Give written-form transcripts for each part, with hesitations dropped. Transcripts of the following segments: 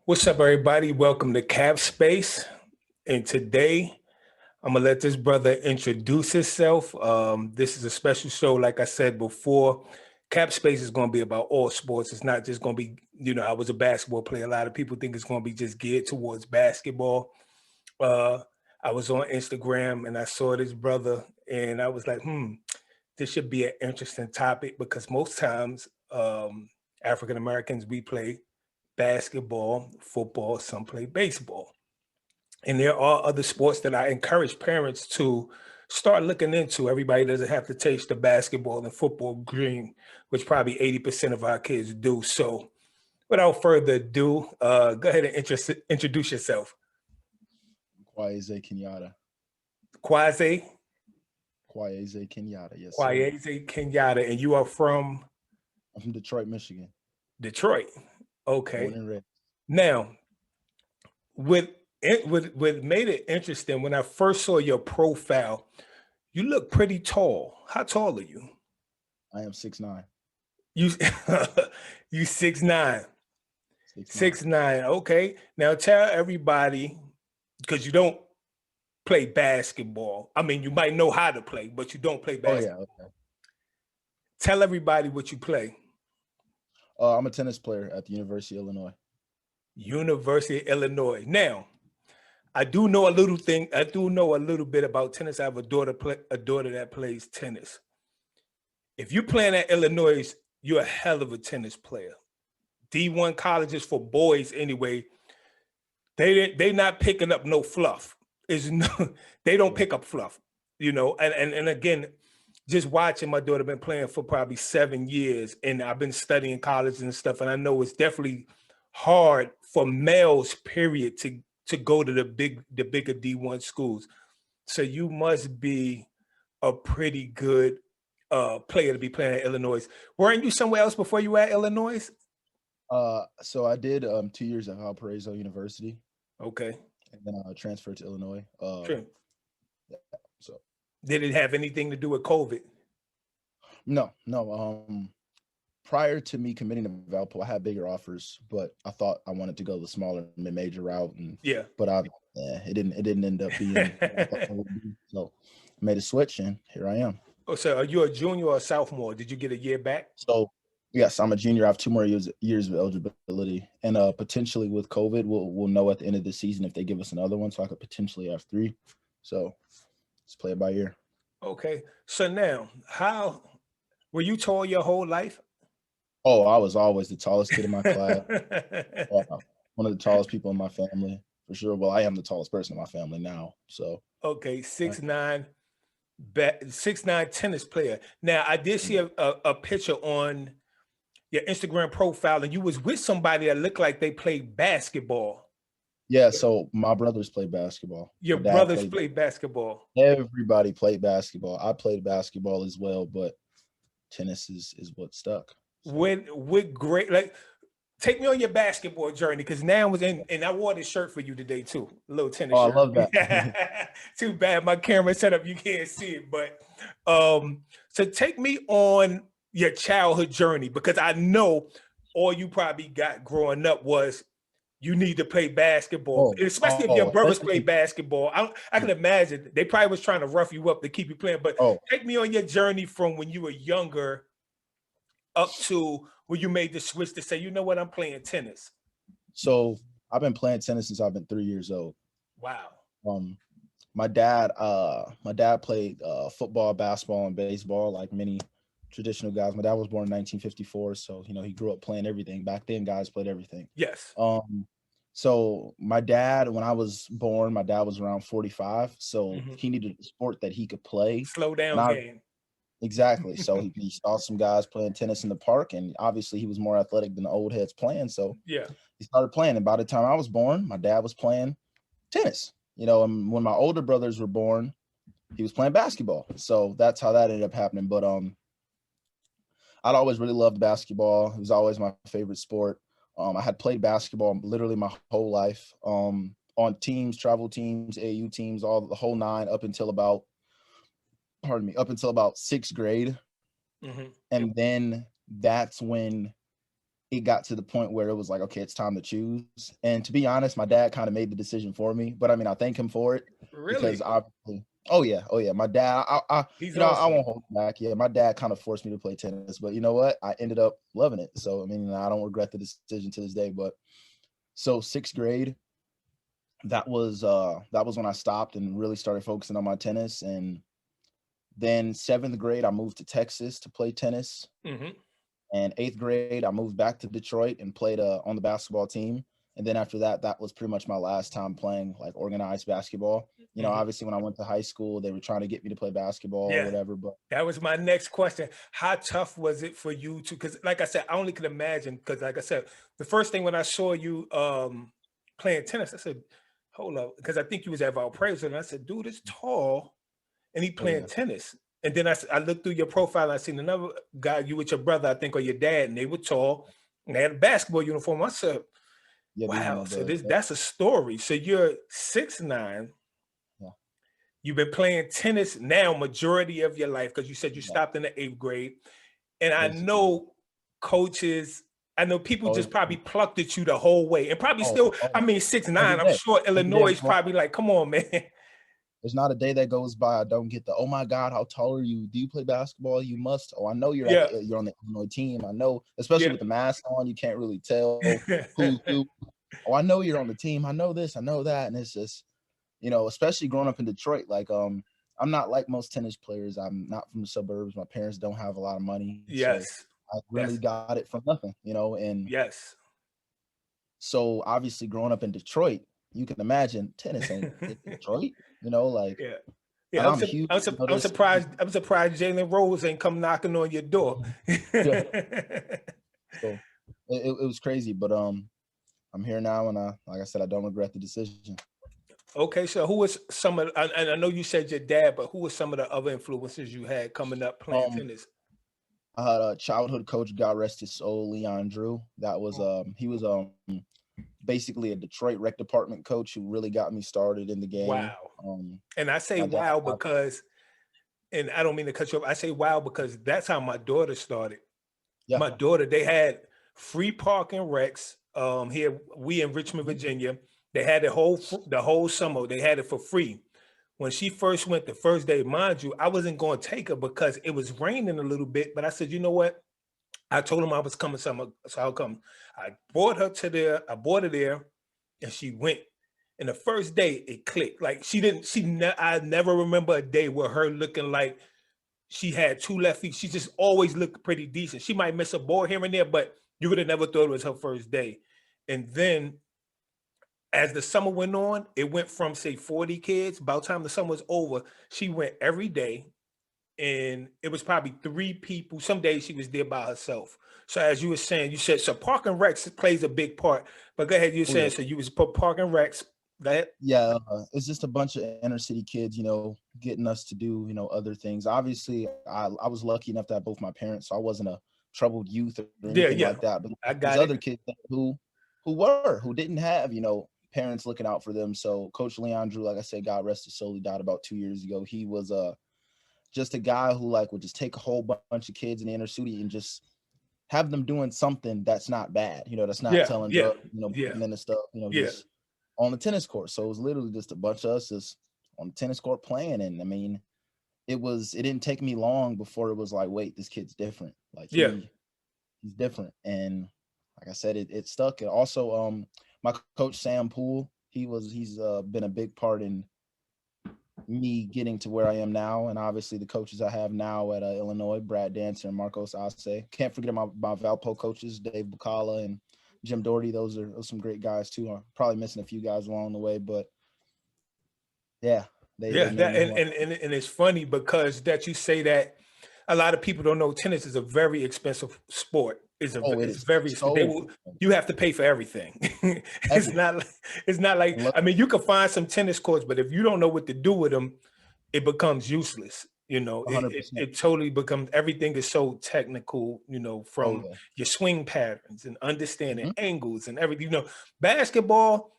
What's up, everybody? Welcome to Cap Space. And today, I'm gonna let this brother introduce himself. This is a special show, like I said before. Cap Space is gonna be about all sports. It's not just gonna be, I was a basketball player. A lot of people think it's gonna be just geared towards basketball. Uh, I was on Instagram and I saw this brother, and I was like, this should be an interesting topic because most times, African Americans, we play basketball, football, some play baseball. And there are other sports that I encourage parents to start looking into. Everybody doesn't have to taste the basketball and football green, which probably 80% of our kids do. So without further ado, go ahead and introduce yourself. Kweisi Kenyatte. Kweisi Kenyatte, yes, sir. Kenyatte, and you are from I'm from Detroit, Michigan. Detroit. Okay. Born and raised. Now, what made it interesting when I first saw your profile, you look pretty tall. How tall are you? I am 6'9". You you 6'9". 6'9". Okay. Now tell everybody, because you don't play basketball. I mean, you might know how to play, but you don't play basketball. Oh, yeah. Okay. Tell everybody what you play. I'm a tennis player at the University of Illinois. University of Illinois. Now, I do know a little bit about tennis. I have a daughter that plays tennis. If you're playing at Illinois, you're a hell of a tennis player. D1 colleges for boys anyway, they not picking up no fluff. They don't pick up fluff, and again, just watching my daughter been playing for probably 7 years, and I've been studying college and stuff, and I know it's definitely hard for males, period, to go to the bigger D1 schools. So you must be a pretty good player to be playing at Illinois. Weren't you somewhere else before you were at Illinois? So I did 2 years at Valparaiso University. Okay. And then I transferred to Illinois. Sure. Yeah, so did it have anything to do with COVID? No. Prior to me committing to Valpo, I had bigger offers, but I thought I wanted to go the smaller mid-major route, but it didn't end up being. So I made a switch, and here I am. Oh, so are you a junior or a sophomore? Did you get a year back? So yes, I'm a junior. I have 2 more years of eligibility, and potentially with COVID, we'll know at the end of the season if they give us another one. So I could potentially have 3. So let's play it by ear. Okay. So now, how were you tall your whole life? Oh, I was always the tallest kid in my class. One of the tallest people in my family, for sure. Well, I am the tallest person in my family now. So okay, 6'9", 6'9" tennis player. Now, I did see a picture on your Instagram profile, and you was with somebody that looked like they played basketball. Yeah, so my brothers played basketball. Your brothers played basketball. Everybody played basketball. I played basketball as well, but tennis is what stuck. So. With great, like, take me on your basketball journey, because now I was in, and I wore this shirt for you today too, a little tennis shirt. I love that. Too bad my camera set up, you can't see it, but so take me on your childhood journey, because I know all you probably got growing up was you need to play basketball, especially if your brothers play basketball. I can imagine they probably was trying to rough you up to keep you playing, but take me on your journey from when you were younger up to when you made the switch to say, you know what, I'm playing tennis. So I've been playing tennis since I've been 3 years old. Wow. My dad played football, basketball, and baseball like many traditional guys. My dad was born in 1954, so he grew up playing everything. Back then, guys played everything. Yes. So my dad, when I was born, my dad was around 45, so he needed a sport that he could play. Slow down game. Exactly. So he saw some guys playing tennis in the park, and obviously he was more athletic than the old heads playing. So yeah, he started playing. And by the time I was born, my dad was playing tennis. And when my older brothers were born, he was playing basketball. So that's how that ended up happening. But I'd always really loved basketball. It was always my favorite sport. I had played basketball literally my whole life, on teams, travel teams, AU teams, the whole nine up until about 6th grade. And then that's when it got to the point where it was like, okay, it's time to choose. And to be honest, my dad kind of made the decision for me. But I mean, I thank him for it because Really? obviously, oh yeah, my dad, He's you know, I awesome. won't hold back. Yeah, my dad kind of forced me to play tennis, but you know what? I ended up loving it. So I mean, I don't regret the decision to this day. But so sixth grade, that was when I stopped and really started focusing on my tennis. And then seventh grade, I moved to Texas to play tennis. Hmm. And eighth grade, I moved back to Detroit and played on the basketball team. And then after that, that was pretty much my last time playing like organized basketball. You know, Hmm. obviously when I went to high school, they were trying to get me to play basketball or Yeah. whatever. But That was my next question. How tough was it for you to, because like I said, I only could imagine, because like I said, the first thing when I saw you playing tennis, I said, hold up, because I think you was at Valparaiso, and I said, dude is tall and he oh playing yeah, tennis. And then I looked through your profile and I seen another guy, you with your brother, I think, or your dad, and they were tall and they had a basketball uniform. I said, yeah, these are wow, my so brothers. Yeah, that's a story. So you're 6'9". yeah, You've been playing tennis now majority of your life, because you said you yeah. stopped in the 8th grade. And I Basically. know coaches, I know people Oh, just probably plucked at you the whole way. And probably oh, still, I oh, mean, 6'9", every I'm day, sure every day. Illinois is probably like, come on, man. There's not a day that goes by I don't get the, oh my God, how tall are you? Do you play basketball? You must. Oh, I know Yeah, you're on the Illinois team. I know, especially yeah. with the mask on, you can't really tell who's who. Oh, I know you're on the team. I know this, I know that. And it's just, you know, especially growing up in Detroit, like I'm not like most tennis players. I'm not from the suburbs. My parents don't have a lot of money. So Yes, I really that's, got it from nothing, you know, and yes. so obviously growing up in Detroit, you can imagine tennis ain't in Detroit, you know, like Yeah. and Yeah, I'm huge, you know, I'm this surprised. I'm surprised Jalen Rose ain't come knocking on your door. yeah. So it was crazy, but I'm here now, and I like I said, I don't regret the decision. Okay, so who was some of? And I know you said your dad, but who was some of the other influences you had coming up playing Um, tennis? I had a childhood coach, God rest his soul, Leon Drew. That was he was basically a Detroit rec department coach who really got me started in the game. Wow. And I say My dad, wow because, and I don't mean to cut you off. I say wow because that's how my daughter started. yeah, My daughter, they had free parking recs. Here we in Richmond, mhm, Virginia. They had the whole summer. They had it for free. When she first went the first day, mind you, I wasn't going to take her because it was raining a little bit. But I said, you know what? I told him I was coming summer, so I'll come. I brought her to there. I brought her there, and she went. And the first day, it clicked. Like she didn't. I never remember a day where her looking like she had two left feet. She just always looked pretty decent. She might miss a ball here and there, but you would have never thought it was her first day. And then as the summer went on, it went from say 40 kids. By the time the summer was over, she went every day, and it was probably three people. Some days she was there by herself. So as you were saying, you said so parking recs plays a big part. But go ahead, you were oh yeah, saying so you was parking recs. Go ahead. yeah. It's just a bunch of inner city kids, you know, getting us to do, you know, other things. Obviously, I was lucky enough to have both my parents, so I wasn't a troubled youth or Yeah, anything yeah. like that. But I there's got it. other kids who didn't have, you know, parents looking out for them. So Coach Leon Drew, like I said, God rest his soul, he died about 2 years ago. He was just a guy who like would just take a whole bunch of kids in the inner city and just have them doing something that's not bad, you know, that's not Yeah, selling yeah, drugs, you know, yeah, breaking into stuff, you know, yeah, just on the tennis court. So it was literally just a bunch of us just on the tennis court playing. And I mean, it didn't take me long before it was like, wait, this kid's different. Like yeah. he's different. And like I said, it stuck. And also my coach Sam Poole, he's been a big part in me getting to where I am now. And obviously the coaches I have now at Illinois, Brad Dancer and Marcos Ase. Can't forget my Valpo coaches, Dave Bacala and Jim Doherty. Those are some great guys too. I'm probably missing a few guys along the way, but yeah, they Yeah, made that me who I and it's funny because that you say that a lot of people don't know tennis is a very expensive sport. oh, it It's is very they so will you have to pay for everything. It's everything. not like it's not like Unless, I mean you can find some tennis courts, but if you don't know what to do with them, it becomes useless. You know, it 100%. totally becomes everything is so technical, you know, Oh from yeah. your swing patterns and understanding Mhm. angles and everything. You know, basketball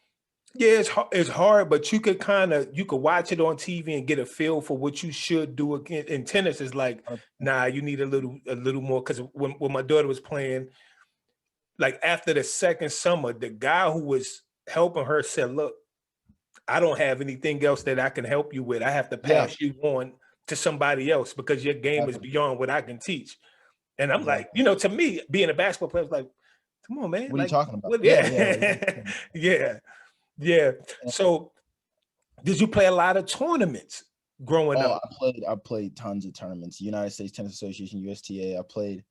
yeah, it's hard, but you could you could watch it on TV and get a feel for what you should do again. In tennis, is like, 100%. nah, you need a little more. Because when my daughter was playing, like after the second summer, the guy who was helping her said, look, I don't have anything else that I can help you with. I have to Yeah, pass you on to somebody else because your game is exactly. beyond what I can teach. And I'm like, Exactly. you know, to me, being a basketball player, I was like, come on, man. What are you Like, talking about? well, Yeah, yeah. Like, yeah. Yeah. Yeah. So did you play a lot of tournaments growing oh, up? I played tons of tournaments. United States Tennis Association, USTA. I played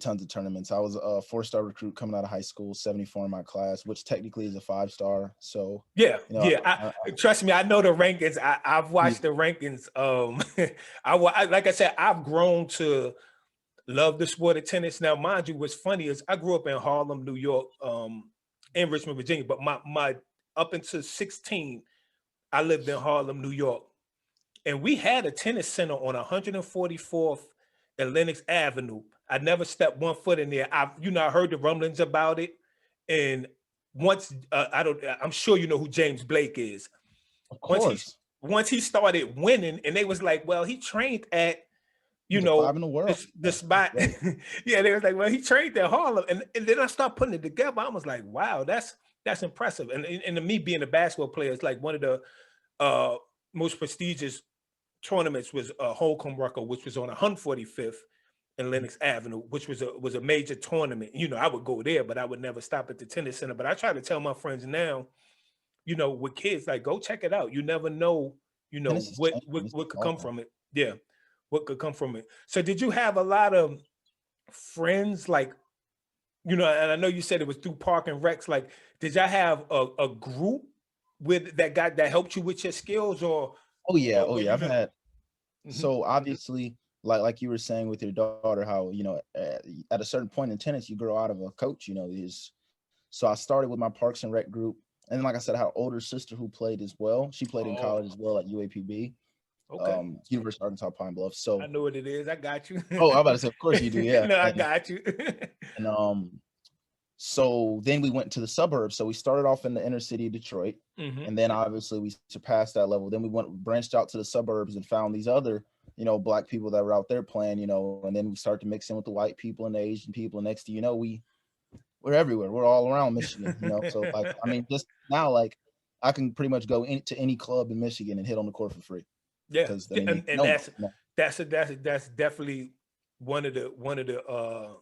tons of tournaments. I was a 4-star recruit coming out of high school, 74 in my class, which technically is a 5-star. So, Yeah, you know, yeah. Trust me, I know the rankings. I've yeah, watched the rankings. Like I said, I've grown to love the sport of tennis. Now, mind you, what's funny is I grew up in Harlem, New York, in Richmond, Virginia. But my up until 16, I lived in Harlem, New York, and we had a tennis center on 144th and Lenox Avenue. I never stepped one foot in there. I heard the rumblings about it, and once I'm sure you know who James Blake is. of Once he course. once he started winning, and they was like, well, he trained at you He's a 5 know in the world. the spot. Yeah. Yeah, they was like, well, he trained at Harlem, and then I started putting it together. I was like, wow, that's impressive. And to me, being a basketball player, it's like one of the uh most prestigious tournaments was Holcomb Rucker, which was on 145th and Lenox Avenue, which was a major tournament. I would go there, but I would never stop at the tennis center. But I try to tell my friends now, with kids, like go check it out. You never know, Tennis is what changing. what, It's what could come evolving. from it. Yeah, what could come from it. So did you have a lot of friends like, and I know you said it was through Park and Recs, like did y'all have a group with that helped you with your skills Oh yeah, or oh were yeah. you I've just had mhm. So obviously, like you were saying with your daughter, how at a certain point in tennis, you grow out of a coach. Is So I started with my Parks and Rec group, and then like I said, I had an older sister who played as well. She played in Oh, college as well at UAPB, okay. University of Arkansas Pine Bluff. I So, know what it is. I got you. oh, I'm about to say, of course you do, yeah. No, I And got you. and so then we went to the suburbs. So we started off in the inner city of Detroit, Hmm. and then obviously we surpassed that level. Then we branched out to the suburbs and found these other, black people that were out there playing, and then we started to mix in with the white people and the Asian people. And next thing you know, we're everywhere. We're all around Michigan, So like, I mean, just now, like I can pretty much go into any club in Michigan and hit on the court for free Yeah, because I mean, and that's definitely one of the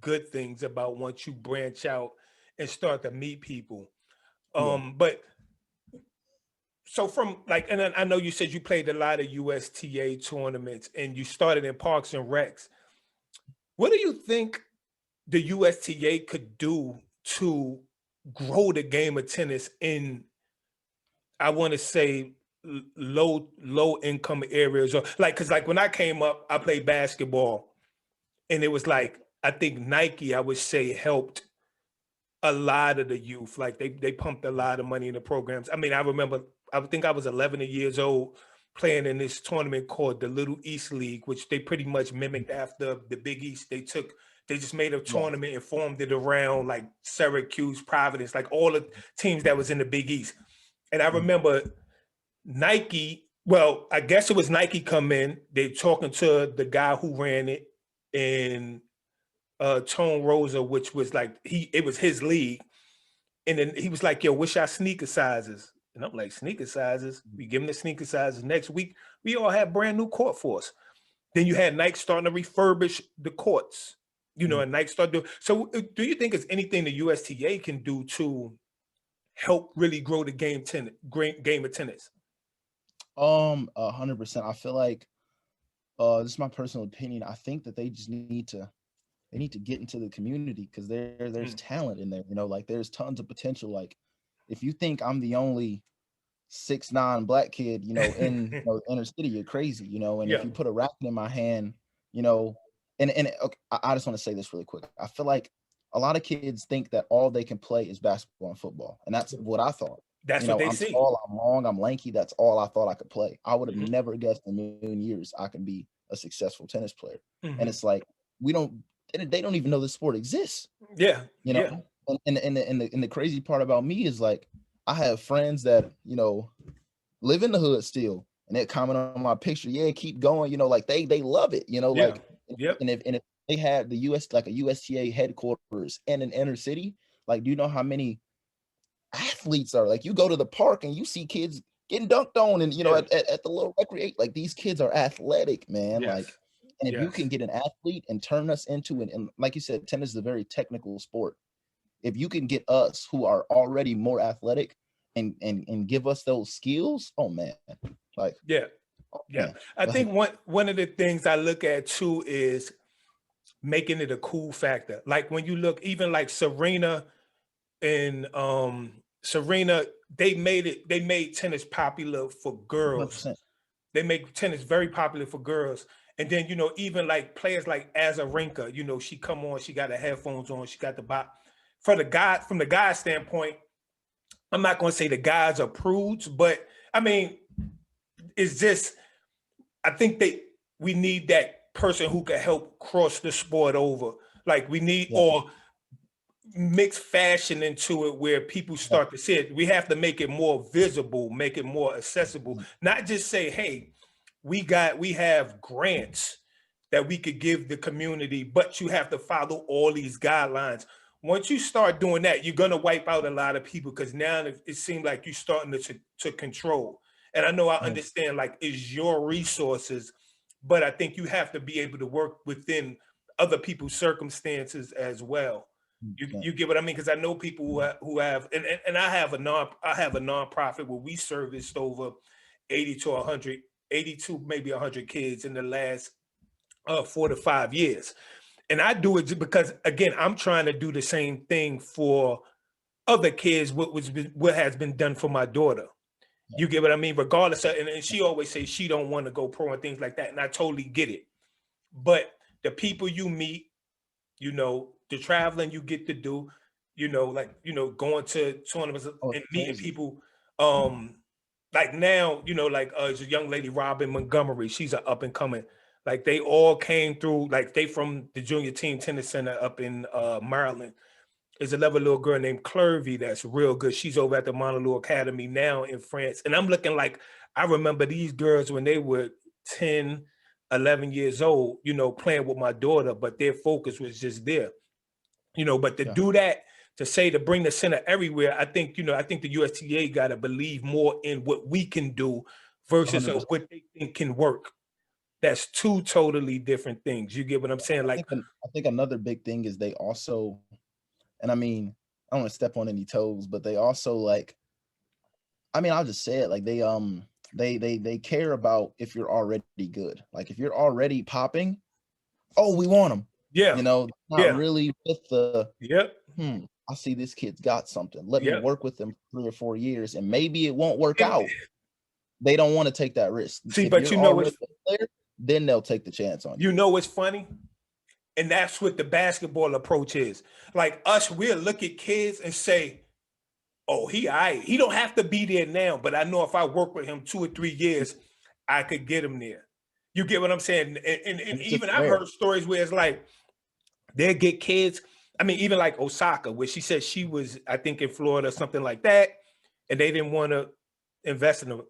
good things about once you branch out and start to meet people. yeah. But so from like, and then I know you said you played a lot of USTA tournaments and you started in Parks and Recs. What do you think the USTA could do to grow the game of tennis in, I want to say, low income areas, or like, because like when I came up, I played basketball, and it was like I think Nike, I would say, helped a lot of the youth. Like they pumped a lot of money in the programs. I mean, I remember, I think I was 11 years old playing in this tournament called the Little East League, which they pretty much mimicked after the Big East. They just made a Yeah. tournament and formed it around like Syracuse, Providence, like all the teams that was in the Big East. And I Mhm. remember Nike, well, I guess it was Nike come in, they talking to the guy who ran it in Tone Rosa, which was like it was his league. And then he was like, yo, what's our sneaker sizes? And I'm like, sneaker sizes? We give him the sneaker sizes. Next week, we all had brand new court for us. Then you had Nike starting to refurbish the courts, Mhm. and Nike started doing. So do you think there's anything the USTA can do to help really grow the game of tennis? 100%. I feel like this is my personal opinion. I think that they just need to get into the community because there's Mm, talent in there. Like there's tons of potential. Like if you think I'm the only 6'9" black kid, in inner city, you're crazy. And if yeah, you put a racket in my hand, you know, and okay, I just want to say this really quick. I feel like a lot of kids think that all they can play is basketball and football, and that's what I thought. that's what they I'm see. tall, I'm long, I'm lanky. That's all I thought I could play. I would have Hmm. never guessed in a million years I can be a successful tennis player. And Hmm. it's like we don't, they don't even know this sport exists. Yeah, You yeah, know, and the crazy part about me is like I have friends that live in the hood still, and they comment on my picture. Yeah, keep going. Like they love it. yeah, Like yep. and if they had the like a USTA headquarters in an inner city. Like, do you know how many athletes are? Like, you go to the park and you see kids getting dunked on, and Yeah. at the little recreate, like, these kids are athletic, man. Like, Yes. and if you Yes. can get an athlete and turn us into and like you said, tennis is a very technical sport. If you can get us who are already more athletic and give us those skills, oh man, like, Yeah. oh Yeah. man, I like, think one of the things I look at too is making it a cool factor. Like when you look, even like Serena and Serena, they made tennis popular for girls. 100%. They make tennis very popular for girls. And then, even like players like Azarenka, she come on, she got the headphones on, she got the bot. For the guy, from the guy standpoint, I'm not going to say the guys are prudes, but I mean, it's just, I think we need that person who can help cross the sport over. Like we need, Yeah, or mix fashion into it where people yeah, start to see it. We have to make it more visible, make it more accessible, not just say, hey, we have grants that we could give the community, but you have to follow all these guidelines. Once you start doing that, you're going to wipe out a lot of people, because now it seems like you're starting to control. And I know I mm, understand, like, it's your resources, but I think you have to be able to work within other people's circumstances as well. You 100%. get what I mean? Because I know people who have, and I have a nonprofit where we serviced over 80 to 100, 82, maybe 100 kids in the last 4 to 5 years. And I do it because, again, I'm trying to do the same thing for other kids, what has been done for my daughter. Yeah, You get what I mean? Regardless of, and she always says she don't want to go pro and things like that. And I totally get it. But the people you meet, the traveling you get to do, like, going to tournaments oh, and it's meeting crazy. people. Like now, like there's a young lady, Robin Montgomery. She's an up and coming. Like they all came through. Like they from the junior team tennis center up in Maryland. There's another little girl named Clervy that's real good. She's over at the Monalou Academy now in France. And I'm looking like, I remember these girls when they were 10, 11 years old, playing with my daughter, but their focus was just there. But to Yeah, do that, to bring the center everywhere, I think the USTA got to believe more in what we can do versus 100%. what they think can work. That's two totally different things. You get what I'm saying? Like, I think another big thing is they also, and I mean, I don't want to step on any toes, but they also, like, I mean, I'll just say it, like, they care about if you're already good. Like, if you're already popping, oh, we want them. yeah, Not yeah, really with the, yep, I see this kid's got something. Let me yep. work with them for 3 or 4 years, and maybe it won't work And out. They don't want to take that risk. see, If but you're already what's a player, then they'll take the chance on you. what's funny? And that's what the basketball approach is. Like us, we'll look at kids and say, oh, he don't have to be there now, but I know if I work with him 2 or 3 years, I could get him there. You get what I'm saying? And And it's just even I've rare. heard stories where it's like they get kids. I mean, even like Osaka, where she said she was, I think, in Florida, something like that, and they didn't want to invest in them.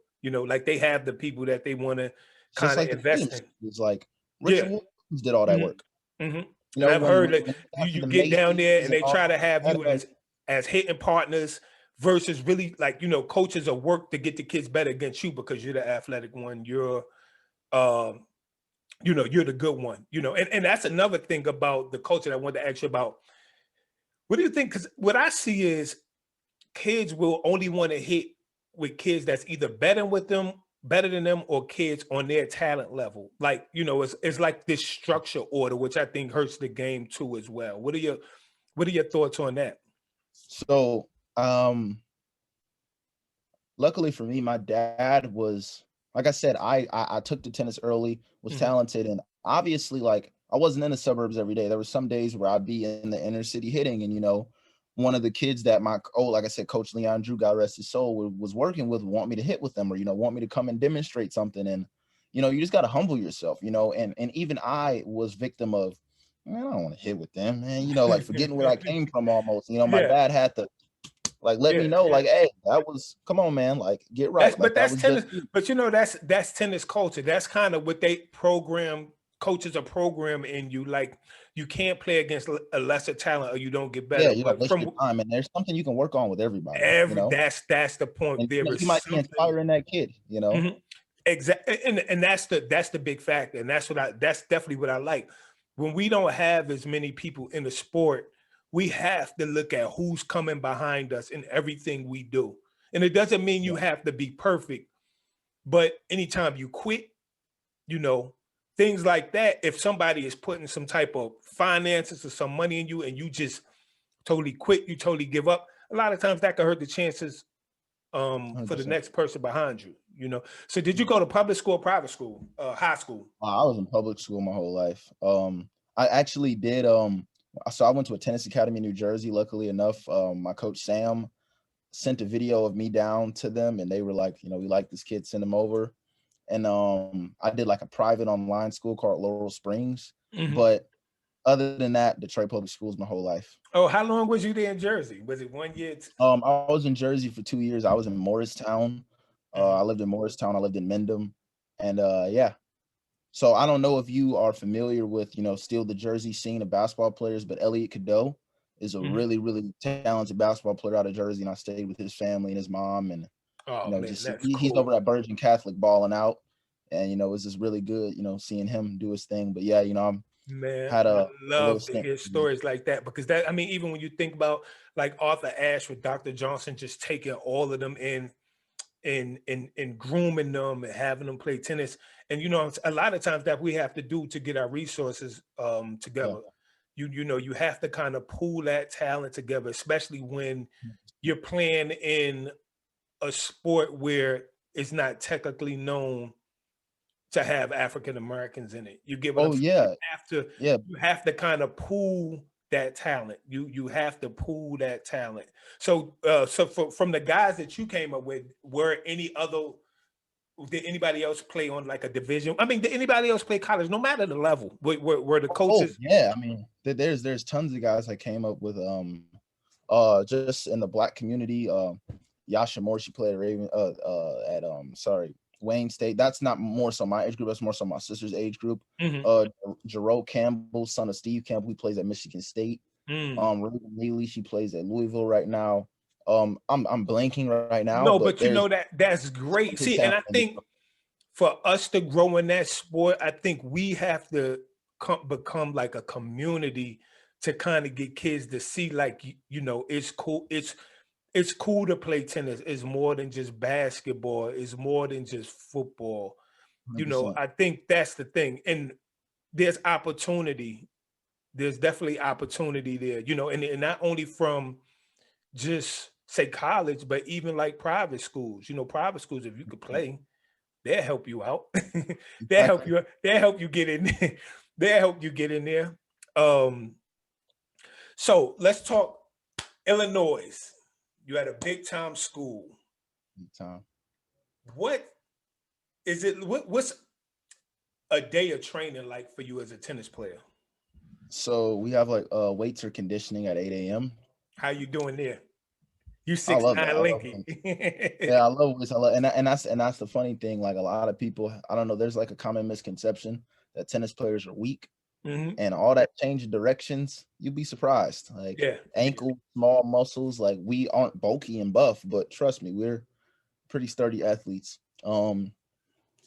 Like they have the people that they want to It's just kind of like the invest games. in. It's like Yeah. Richard Williams did all that hmm work. hmm And I've When heard that when he got to you the get down Macy's there and and they all try to have that, you I mean, as hitting partners versus really, like, coaches are work to get the kids better against you because you're the athletic one. Um, you're the good one. And that's another thing about the culture that I wanted to ask you about. What do you think? Because what I see is kids will only want to hit with kids that's either better than them, or kids on their talent level. Like, it's like this structure order, which I think hurts the game too as well. What are your thoughts on that? so luckily for me, my dad was, like I said, I took to tennis early, was hmm talented, and obviously, like, I wasn't in the suburbs every day. There were some days where I'd be in the inner city hitting, and one of the kids that like I said, Coach Leon Drew, God rest his soul, was working with, want me to hit with them, or want me to come and demonstrate something. And you just got to humble yourself, and even I was victim of, man, I don't want to hit with them, man, like forgetting where I came from almost. My Yeah, dad had to, like, let me yeah, know, yeah. like, hey, that was, come on, man, like, get That's right, like, but that that's was just tennis. you. But that's tennis culture. That's kind of what they program coaches a program in you, like you can't play against a lesser talent or you don't get Yeah, better. you don't But waste from your time, and there's something you can work on with everybody, you know? that's the point. And, you There know, is you might be something. inspiring that kid, you know? Mhm. Exactly, and that's the big factor, and that's definitely what I like. When we don't have as many people in the sport, we have to look at who's coming behind us in everything we do. And it doesn't mean you Yeah. have to be perfect, but anytime you quit, you know, things like that, if somebody is putting some type of finances or some money in you and you just totally quit, you totally give up, a lot of times that can hurt the chances for the 100%. next person behind you, you know. So did you go to public school or private school, high school? I was in public school my whole life. I actually did, so I went to a tennis academy in New Jersey. Luckily enough, my coach Sam sent a video of me down to them, and they were like, you know, we like this kid, send him over. And I did like a private online school called Laurel Springs. Mhm. But other than that, Detroit public schools my whole life. Oh, how long was you there in Jersey? Was it 1 year? I was in Jersey for 2 years. I was in Morristown. Mhm. I lived in Morristown. I lived in Mendham, and yeah. So I don't know if you are familiar with, you know, still the Jersey scene of basketball players, but Elliot Cadeau is a Mhm. really, really talented basketball player out of Jersey, and I stayed with his family and his mom, and you Oh know, man, just that's he's cool. over at Bergen Catholic balling out, and you know, it was just really good, you know, seeing him do his thing. But yeah, you know, I'm Man, had I a little love to stint. hear stories like that because that, I mean, even when you think about like Arthur Ashe with Dr. Johnson just taking all of them in and grooming them and having them play tennis. And you know, a lot of times that we have to do to get our resources Yeah, together. You know, you have to kind of pool that talent together, especially when you're playing in a sport where it's not technically known to have African Americans in it. You get what I'm oh saying? yeah, yeah. You have to kind of pool that talent. You have to pool that talent. So from the guys that you came up with, were any other did anybody else play on like a division? I mean, did anybody else play college? No matter the level, were the Oh coaches? yeah, I mean, there's tons of guys I came up with, just in the black community. Yasha Moore, she played at Raven, at sorry, Wayne State. That's not more so my age group. That's more so my sister's age group. Mhm. Jerome Campbell, son of Steve Campbell, he plays at Michigan State. Mm. Raven Neely, she plays at Louisville right now. I'm blanking right now, No, but but you there's know that's great. talented See, and talent I in think Detroit. for us to grow in that sport, I think we have to become like a community to kind of get kids to see like you know it's cool. It's cool to play tennis. It's more than just basketball. It's more than just football. You know, 100%. I think that's the thing. And there's opportunity. There's definitely opportunity there. You know, and not only from just say college, but even like private schools. You know, private schools, if you could play, they'll help you out. They'll help Exactly. you. They'll help you get in there. They'll help you get in there. Um, so let's talk Illinois. You had a big time school. Big time. What is it? What's a day of training like for you as a tennis player? So we have like weights or conditioning at 8 a.m. How you doing there? You I six love it. nine I love Linky. it. Yeah, I love this. I love, and that's the funny thing. Like a lot of people, I don't know. There's like a common misconception that tennis players are weak, Hmm. and all that change of directions, you'd be surprised. Like Yeah, yeah. ankle, small muscles. Like we aren't bulky and buff, but trust me, we're pretty sturdy athletes.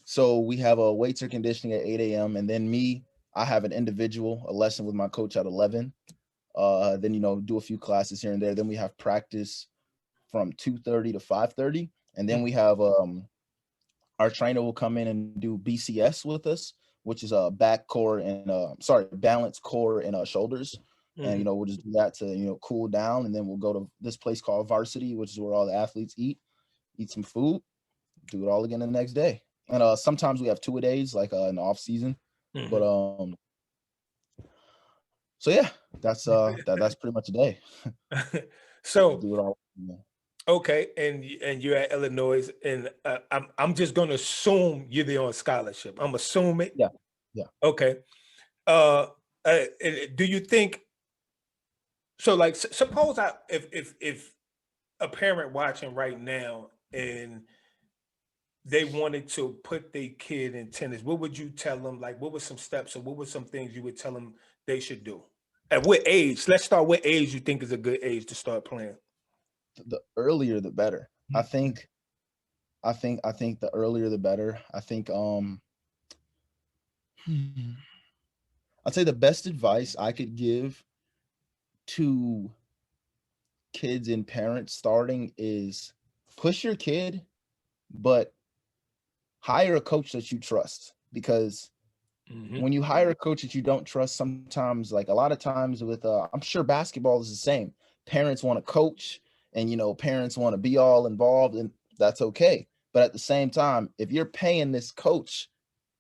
So we have a weights or conditioning at 8 a.m. and then me, I have an individual, a lesson with my coach at 11. Then you know, do a few classes here and there. Then we have practice from 2:30 to 5:30, and then we Mhm, have our trainer will come in and do BCS with us, which is a back core and balance core and shoulders. And you mhm. know, we'll just do that to, you know, cool down, and then we'll go to this place called Varsity, which is where all the athletes eat some food, do it all again the next day. And sometimes we have 2 a days, like in the off season. But Mhm. so yeah, that's pretty much a day. So Do it all. Yeah, okay, and you're at Illinois, and I'm just gonna assume you're there on scholarship. I'm assuming. yeah, yeah. Okay. And do you think so? Like, suppose if a parent watching right now and they wanted to put their kid in tennis, what would you tell them? Like, what were some steps or what were some things you would tell them they should do? At what age? Let's start. What age you think is a good age to start playing? The earlier the better. I think the earlier the better. I think I'd say the best advice I could give to kids and parents starting is push your kid, but hire a coach that you trust, because when you hire a coach that you don't trust, sometimes, like a lot of times with I'm sure basketball is the same. Parents want to coach, and parents want to be all involved, and that's okay. But at the same time, if you're paying this coach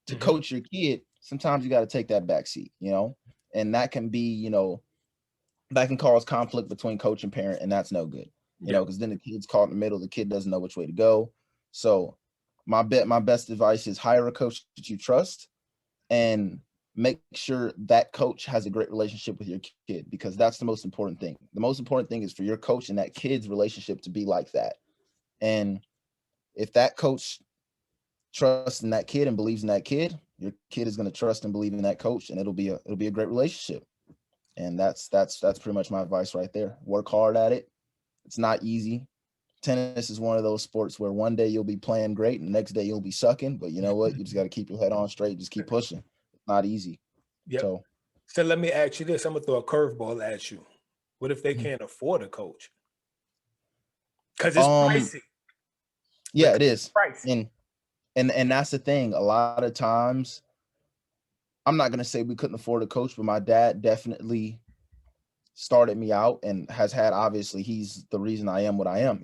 to coach your kid, sometimes you got to take that back seat, and that can be, that can cause conflict between coach and parent, and that's no good, because then the kid's caught in the middle, the kid doesn't know which way to go. So my best advice is hire a coach that you trust, and make sure that coach has a great relationship with your kid, because that's the most important thing. The most important thing is for your coach and that kid's relationship to be like that. And if that coach trusts in that kid and believes in that kid, your kid is going to trust and believe in that coach, and it'll be a great relationship. And that's pretty much my advice right there. Work hard at it. It's not easy. Tennis is one of those sports where one day you'll be playing great and the next day you'll be sucking, but you know what? You just got to keep your head on straight. Just keep pushing. It's not easy. Yep. So let me ask you this. I'm going to throw a curveball at you. What if they can't afford a coach? Because it's pricey. Yeah, it is. Pricey. And that's the thing. A lot of times, I'm not going to say we couldn't afford a coach, but my dad definitely started me out and has had, obviously, he's the reason I am what I am,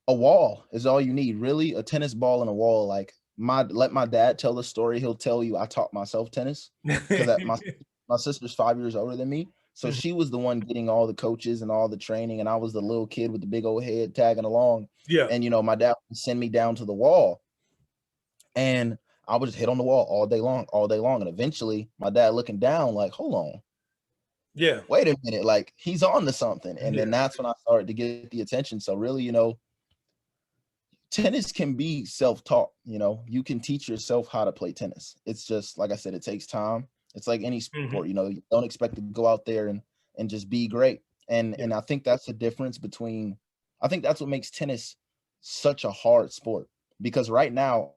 A wall is all you need, really. A tennis ball and a wall. Like, let my dad tell the story. He'll tell you I taught myself tennis, because my sister's 5 years older than me. So she was the one getting all the coaches and all the training, and I was the little kid with the big old head tagging along. Yeah. And my dad would send me down to the wall, and I would just hit on the wall all day long. And eventually my dad looking down like, hold on. Yeah. Wait a minute. Like, he's on to something. And then that's when I started to get the attention. So really, tennis can be self-taught. You can teach yourself how to play tennis. It's just, like I said, it takes time. It's like any sport, you don't expect to go out there and just be great. And I think that's the difference between, I think that's what makes tennis such a hard sport, because right now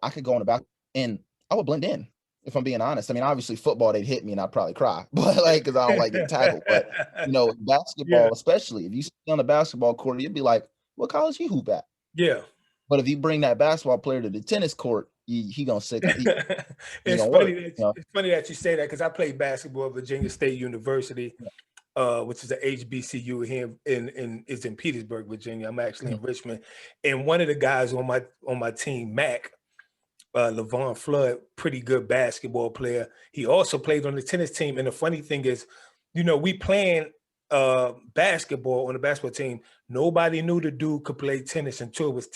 I could go on the back and I would blend in, if I'm being honest. I mean, obviously football, they'd hit me and I'd probably cry, but because I don't like getting tackled. But basketball, especially if you sit on the basketball court, you'd be like, what college he hoop at? Yeah. But if you bring that basketball player to the tennis court, he gonna sick. It's funny that you say that, because I played basketball at Virginia State University, which is a HBCU here is in Petersburg, Virginia. I'm actually in Richmond, and one of the guys on my team, Mac, Levon Flood, pretty good basketball player. He also played on the tennis team. And the funny thing is, we playing basketball on the basketball team. Nobody knew the dude could play tennis until it was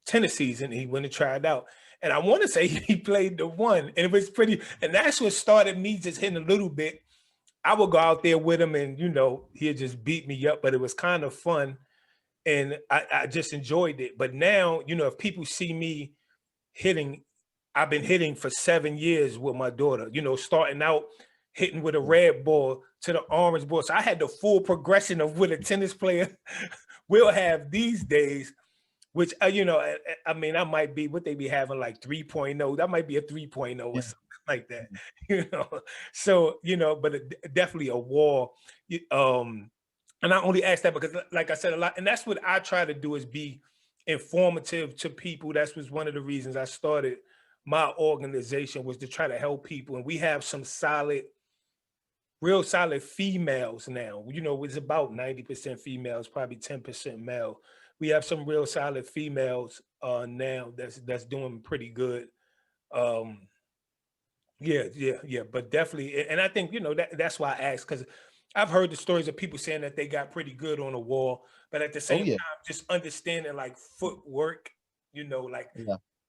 tennis season. He went and tried out. And I want to say he played the one. And it was pretty, and that's what started me just hitting a little bit. I would go out there with him and, he'd just beat me up, but it was kind of fun. And I just enjoyed it. But now, if people see me hitting, I've been hitting for 7 years with my daughter, starting out hitting with a red ball to the orange ball. So I had the full progression of what a tennis player will have these days, which, I mean, I might be what they be having, like 3.0. That might be a 3.0 or something like that, So, but definitely a wall. And I only ask that because, like I said, a lot, and that's what I try to do, is be informative to people. That was one of the reasons I started my organization, was to try to help people. And we have some real solid females now. It's about 90% females, probably 10% male. We have some real solid females now that's doing pretty good. Yeah. But definitely, and I think that's why I asked, because I've heard the stories of people saying that they got pretty good on the wall, but at the same time, just understanding like footwork,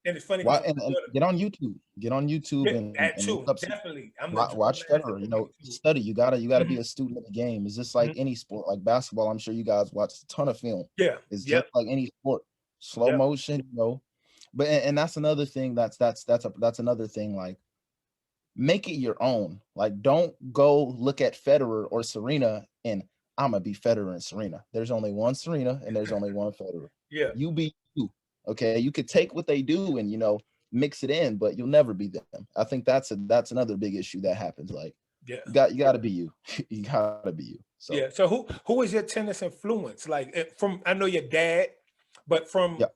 And it's funny Why because and get on YouTube. Get on YouTube yeah, that and look too, up definitely. I'm the watch master Federer. You on know, YouTube. study. You gotta be a student of the game. It's just like Mhm. any sport, like basketball. I'm sure you guys watch a ton of film. Yeah, It's just yep, like any sport. Slow yep. motion, you know. But and that's another thing. That's another thing. Like make it your own. Like don't go look at Federer or Serena and I'm gonna be Federer and Serena. There's only one Serena and there's only one Federer. Yeah, You be you. Okay. You could take what they do and mix it in, but you'll never be them. I think that's another big issue that happens. Like yeah, you gotta be you. You gotta be you. So yeah. So who is your tennis influence? Like from I know your dad, but from yeah.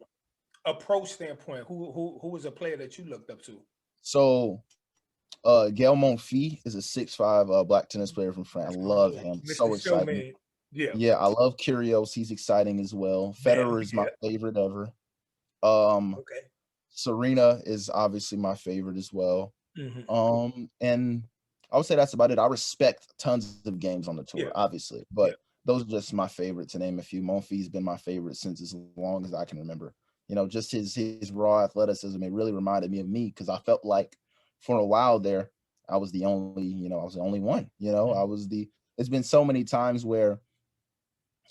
a pro standpoint, who was a player that you looked up to? So Gael Monfils is a 6'5" black tennis player from France. I love Oh, him. Mr. So exciting. Showman. Yeah, Yeah, I love Kyrgios. He's exciting as well. man. Federer is my Yeah. favorite ever. Um, Okay. Serena is obviously my favorite as well. Hmm. And I would say that's about it. I respect tons of games on the Yeah. tour, obviously, Yeah. but those are just my favorite to name a few. Monfils been my favorite since as long as I can remember. Just his raw athleticism. It really reminded me of me because I felt like for a while there, I was the only one. Mhm. It's been so many times where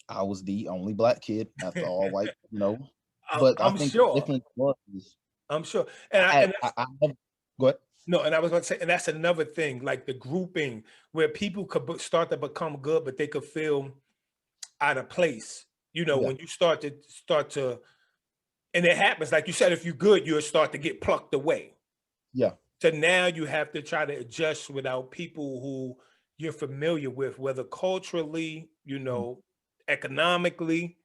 I was the only black kid at the all white. But I I'm think the sure. difference was I'm sure. And I I and I, that's I never, go ahead. no, and I was going to say, and that's another thing, like the grouping where people could start to become good, but they could feel out of place. Yeah, When you start to, and it happens, like you said, if you're good, you'll start to get plucked away. yeah, So now you have to try to adjust without people who you're familiar with, whether culturally, mhm, economically.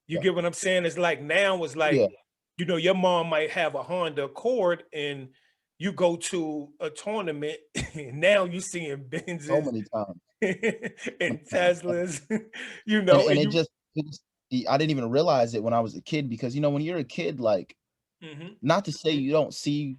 You yeah, get what I'm saying? It's like now it's oh, like, yeah. your mom might have a Honda Accord and you go to a tournament and now you seeing So Benzes many times, so and many times. Teslas, And and it you just I didn't even realize it when I was a kid because when you're a kid, like mhm, not to say you don't see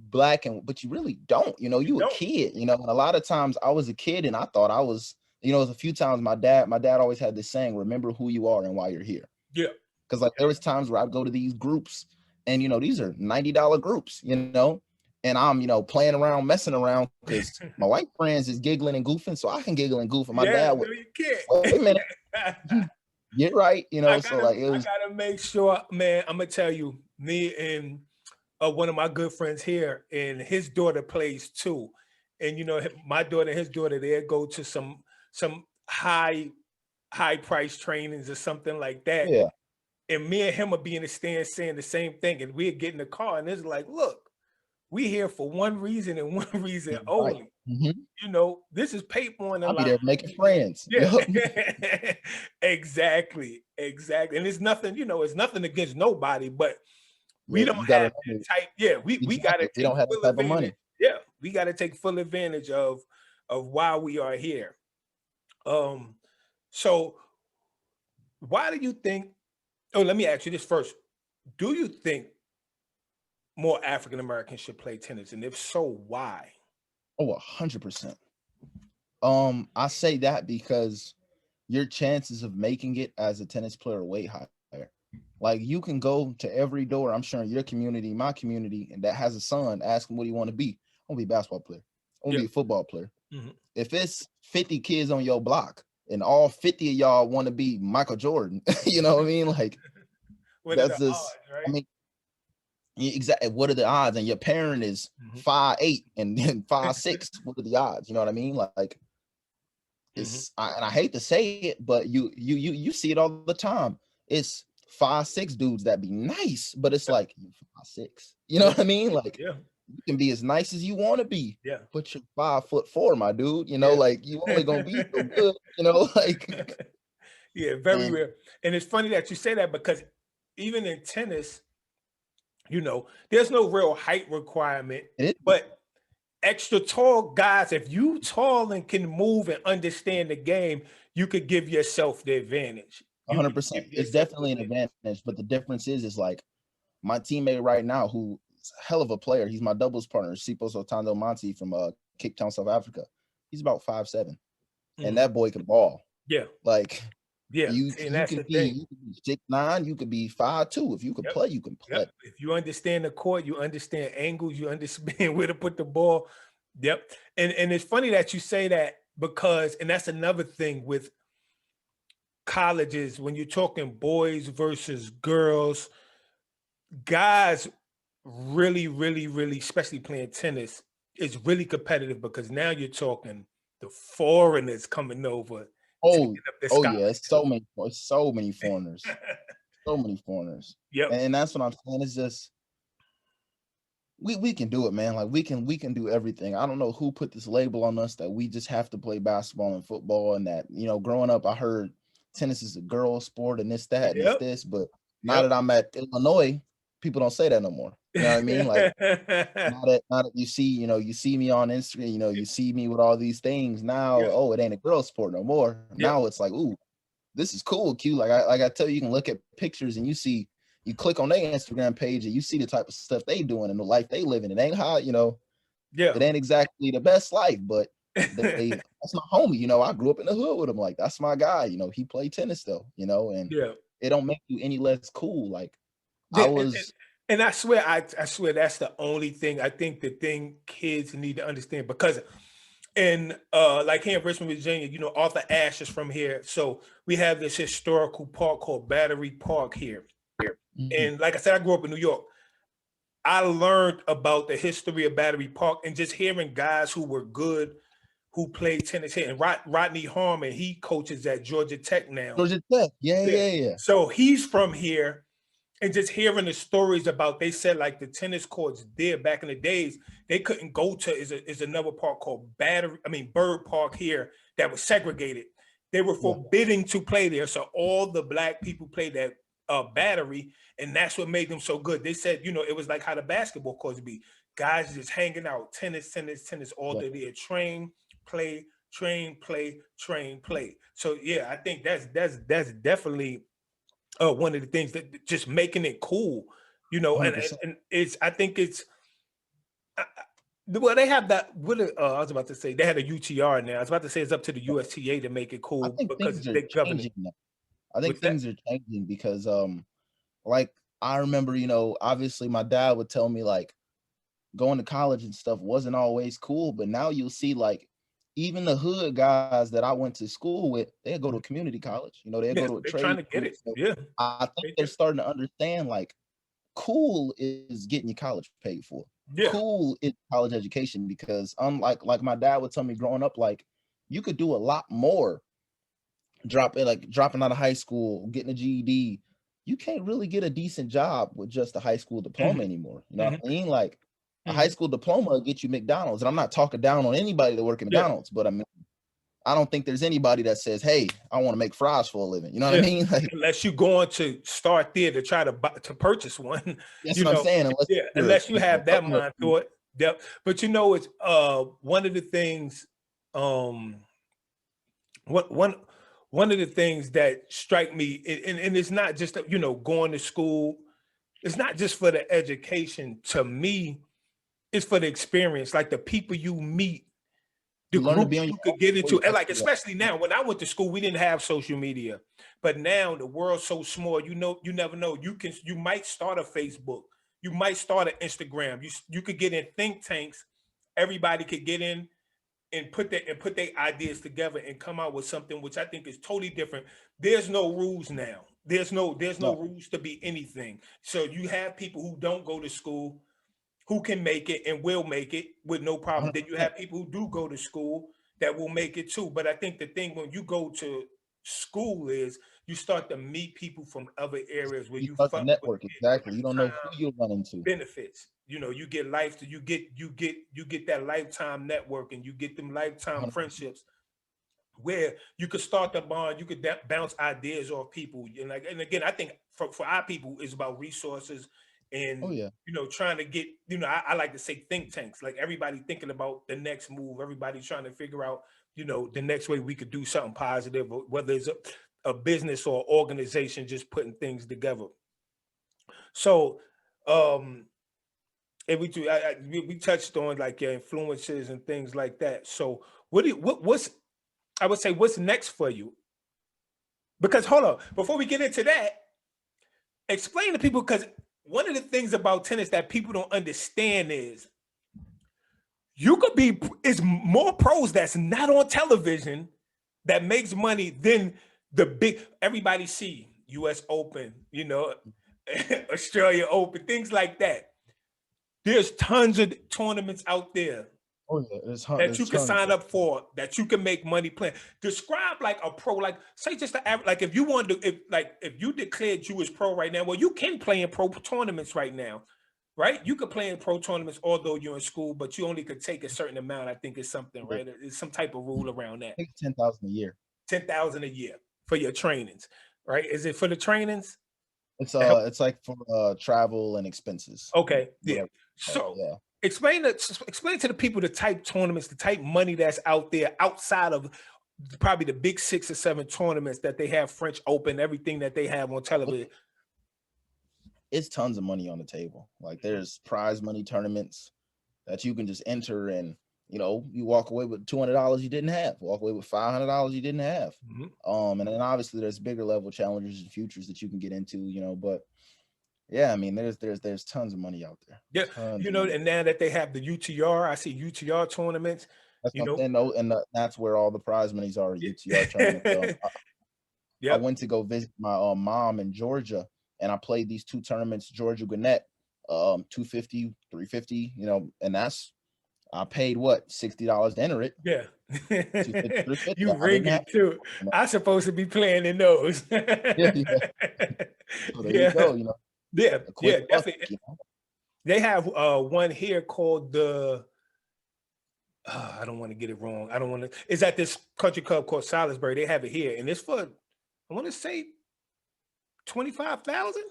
black but you really don't. you You a don't. kid. And a lot of times I was a kid and I thought I was. It was a few times my dad always had this saying, "Remember who you are and why you're here." Yeah. Because like there was times where I'd go to these groups and these are $90 groups. And I'm playing around, messing around because my white friends is giggling and goofing, so I can giggle and goof. And my Yeah, dad no, would you can't. wait a minute, get right, so like it I was gotta make sure, man. I'm gonna tell you, me and one of my good friends here, and his daughter plays too. And my daughter and his daughter, they go to some high price trainings or something like that. yeah, And me and him are being the stand saying the same thing. And we're getting the car, and it's like, look, we here for one reason and one reason right. only. Mhm. This is paper on the I'll be line. there making friends. Yeah, Yep. exactly, exactly. And it's nothing, it's nothing against nobody, but we Yeah, don't you have gotta that remember type. Yeah, we got to exactly. We take don't have that full type of advantage. money. Yeah, we got to take full advantage of why we are here. Um, so why do you think? Oh, let me ask you this first. Do you think more African Americans should play tennis, and if so, why? Oh, 100%. I say that because your chances of making it as a tennis player are way higher. Like you can go to every door, I'm sure in your community, my community, and that has a son, ask him what do you want to be. I want to be a basketball player. I want to Yeah. be a football player. Mhm. If it's 50 kids on your block and all 50 of y'all want to be Michael Jordan, you know what I mean? Like What are the that's just, odds, I right? mean, exactly. What are the odds? And your parent is Mhm. 5'8" and then 5'6". What are the odds? You know what I mean? Like Mhm. and I hate to say it, but you see it all the time. It's 5'6" dudes that be nice, but it's Yeah. like you 5'6". You know Yeah. what I mean? Like Yeah. you can be as nice as you want to be, Yeah. but you're 5'4", my dude. Yeah. Like you only gonna be so good, like Yeah, very and rare. And it's funny that you say that because even in tennis, there's no real height requirement, it is but extra tall guys, if you tall and can move and understand the game, you could give yourself the advantage. You could 100%. give It's yourself the definitely an advantage. advantage, but the difference is like my teammate right now, who's a hell of a player. He's my doubles partner, Sipos Otando Monti from Cape Town, South Africa. He's about 5'7", and Mhm. that boy can ball. Yeah. Like Yeah, You see, and you that's could the be thing. 6'9", you could be 5'2". If you could Yep. play, you can play. Yep. If you understand the court, you understand angles, you understand where to put the ball. Yep. And it's funny that you say that because, and that's another thing with colleges, when you're talking boys versus girls, guys really, really, really, especially playing tennis, is really competitive because now you're talking the foreigners coming over, Oh, taking up the oh yeah, scholarships. it's so many foreigners, so many foreigners, Yep. and that's what I'm saying. It's just we can do it, man. Like we can do everything. I don't know who put this label on us that we just have to play basketball and football, and that growing up, I heard tennis is a girl sport and this that and it's Yep. this, but now Yep. that I'm at Illinois, people don't say that no more. You know what I mean? Like now that you see, you see me on Instagram, you see me with all these things now. Yep. Oh, it ain't a girl sport no more. Yep. Now it's like, ooh, this is cool, Q. Like I tell you, you can look at pictures and you click on their Instagram page and you see the type of stuff they doing and the life they living. It ain't hot, Yeah. it ain't exactly the best life, but that's my homie. I grew up in the hood with him. Like that's my guy. He played tennis though, and Yeah. it don't make you any less cool. Like Yeah, I and, was and I swear, I swear that's the only thing I think the thing kids need to understand because in like here in Richmond, Virginia, Arthur Ashe is from here. So we have this historical park called Battery Park here. Mhm. And like I said, I grew up in New York. I learned about the history of Battery Park and just hearing guys who were good who played tennis here. And Rodney Harmon, he coaches at Georgia Tech now. Georgia Tech. Yeah, Yeah. yeah, yeah. So he's from here. And just hearing the stories about, they said like the tennis courts there back in the days, they couldn't go to is another park called Bird Park here that was segregated. They were Yeah. forbidding to play there. So all the black people played that Battery, and that's what made them so good. They said, it was like how the basketball courts be. Guys just hanging out, tennis, tennis, tennis all Yeah. day. They train, play, train, play, train, play. So yeah, I think that's definitely one of the things that just making it cool, and, 100%. and it's, I think it's, well, they have that. I was about to say they had a UTR now. I was about to say it's up to the USTA to make it I cool think because things are they govern it. changing now. I think What's that? things are changing because like I remember, obviously my dad would tell me like going to college and stuff wasn't always cool, but now you'll see like even the hood guys that I went to school with, they'll go to a community college, they'll go Yeah, to a they're trying trade to get school. it. So Yeah, I think they they're do. starting to understand like cool is getting your college paid for. Yeah, Cool is college education because unlike like my dad would tell me growing up, like you could do a lot more dropping out of high school, getting a GED. You can't really get a decent job with just a high school diploma hmm anymore. You know what hmm I mean? Like a high hmm school diploma will get you McDonald's. And I'm not talking down on anybody that work at yeah, McDonald's, but I mean, I don't think there's anybody that says, "Hey, I want to make fries for a living." You know what I yeah. mean? Like Unless you're going to start there to try to purchase one, that's what I'm saying. Unless yeah. you're Unless you have a that government, mind thought. Yep. But it's one of the things. Um, what one of the things that strike me, and it's not just going to school. It's not just for the education. To me, it's for the experience, like the people you meet, the you learn to be groups on your you own could get before into, you and like actually especially now. When I went to school, we didn't have social media, but now the world's so small. You never know. You might start a Facebook, you might start an Instagram. You could get in think tanks. Everybody could get in and put their ideas together and come out with something which I think is totally different. There's no rules now. There's no no. rules to be anything. So you have people who don't go to school who can make it and will make it with no problem. Then you 100%. have people who do go to school that will make it too. But I think the thing when you go to school is you start to meet people from other areas where You you start to fuck with network exactly. You don't know who lifetime you'll run into. benefits. You get you get that lifetime network and you get them lifetime 100%. friendships where you could start the bond, you could bounce ideas off people. And again, I think for our people, it's about resources Oh and yeah. trying to get. I like to say think tanks, like everybody thinking about the next move, everybody trying to figure out the next way we could do something positive, whether it's a business or organization just putting things together. So, um, and we touched on like your influences and things like that. So, what's I would say what's next for you? Because hold on, before we get into that, explain to people, because one of the things about tennis that people don't understand is you could be, it's more pros that's not on television that makes money than the big, everybody see US Open, you know, Australia Open, things like that. There's tons of tournaments out there Oh yeah, that you there's can tons. sign up for, that you can make money playing. Describe like a pro, like say just the average, like if you want to, if you declared you as pro right now, well, you can play in pro tournaments right now, right? You could play in pro tournaments, although you're in school, but you only could take a certain amount. I think it's something, Yeah, right? It's some type of rule around that. take 10,000 a year. 10,000 a year for your trainings, right? Is it for the trainings? It's like for travel and expenses. Okay, yeah. Whatever. So Yeah. explain to the people the type tournaments, the type money that's out there outside of probably the big 6 or 7 tournaments that they have, French Open, everything that they have on television. It's tons of money on the table. Like there's prize money tournaments that you can just enter, and you walk away with $200 you didn't have, walk away with $500 you didn't have. And then obviously there's bigger level challengers and futures that you can get into, but yeah, I mean there's tons of money out there. Yeah, and now that they have the UTR, I see UTR tournaments. That's what I'm saying, and that's where all the prize monies are. UTR tournament. I went to go visit my mom in Georgia, and I played these 2 tournaments, Georgia Gwinnett, 250, 350, and that's, I paid what, $60 to enter it. Yeah. 250, 350. You ring it too. I'm supposed to be playing in those. Yeah. So there you go, Yeah, quick buck, definitely. They have one here called the I don't want to get it wrong. I don't want to. It's at this country club called Salisbury. They have it here, and it's for, I want to say, 25,000.